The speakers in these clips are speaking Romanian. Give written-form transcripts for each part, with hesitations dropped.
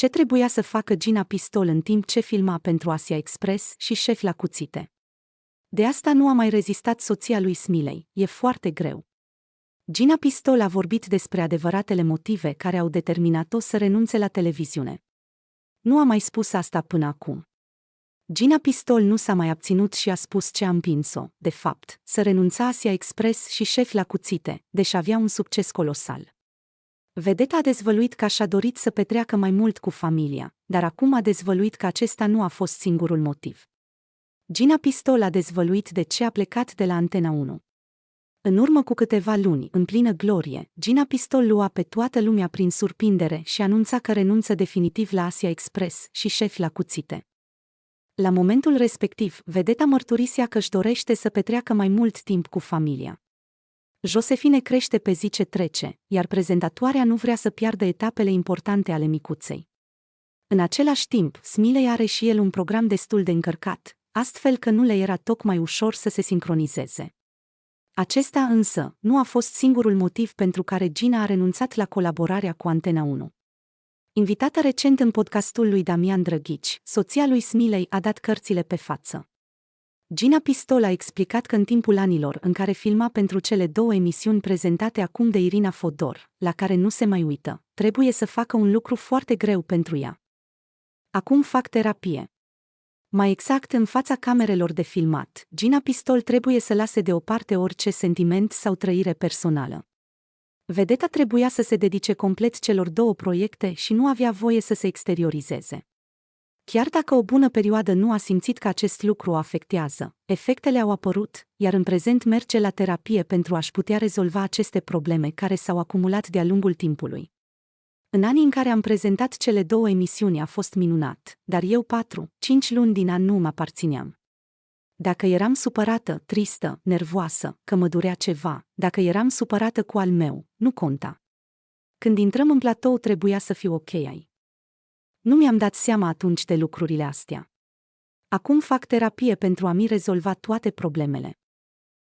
Ce trebuia să facă Gina Pistol în timp ce filma pentru Asia Express și Șef la cuțite? De asta nu a mai rezistat soția lui Smiley, e foarte greu. Gina Pistol a vorbit despre adevăratele motive care au determinat-o să renunțe la televiziune. Nu a mai spus asta până acum. Gina Pistol nu s-a mai abținut și a spus ce a împins-o, de fapt, să renunța Asia Express și Șef la cuțite, deși avea un succes colosal. Vedeta a dezvăluit că și-a dorit să petreacă mai mult cu familia, dar acum a dezvăluit că acesta nu a fost singurul motiv. Gina Pistol a dezvăluit de ce a plecat de la Antena 1. În urmă cu câteva luni, în plină glorie, Gina Pistol lua pe toată lumea prin surprindere și anunța că renunță definitiv la Asia Express și Șef la cuțite. La momentul respectiv, vedeta mărturisea că își dorește să petreacă mai mult timp cu familia. Josefine crește pe zi ce trece, iar prezentatoarea nu vrea să piardă etapele importante ale micuței. În același timp, Smiley are și el un program destul de încărcat, astfel că nu le era tocmai ușor să se sincronizeze. Acesta însă nu a fost singurul motiv pentru care Gina a renunțat la colaborarea cu Antena 1. Invitată recent în podcastul lui Damian Drăghici, soția lui Smiley a dat cărțile pe față. Gina Pistol a explicat că în timpul anilor în care filma pentru cele două emisiuni prezentate acum de Irina Fodor, la care nu se mai uită, trebuie să facă un lucru foarte greu pentru ea. Acum fac terapie. Mai exact, în fața camerelor de filmat, Gina Pistol trebuie să lase deoparte orice sentiment sau trăire personală. Vedeta trebuia să se dedice complet celor două proiecte și nu avea voie să se exteriorizeze. Chiar dacă o bună perioadă nu a simțit că acest lucru o afectează, efectele au apărut, iar în prezent merge la terapie pentru a-și putea rezolva aceste probleme care s-au acumulat de-a lungul timpului. În anii în care am prezentat cele două emisiuni a fost minunat, dar eu 4-5 luni din an nu mă aparțineam. Dacă eram supărată, tristă, nervoasă, că mă durea ceva, dacă eram supărată cu al meu, nu conta. Când intrăm în platou trebuia să fiu ok. Nu mi-am dat seama atunci de lucrurile astea. Acum fac terapie pentru a-mi rezolva toate problemele.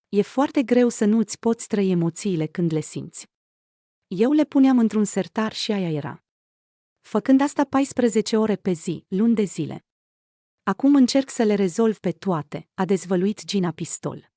E foarte greu să nu îți poți trăi emoțiile când le simți. Eu le puneam într-un sertar și aia era. Făcând asta 14 ore pe zi, luni de zile. Acum încerc să le rezolv pe toate, a dezvăluit Gina Pistol.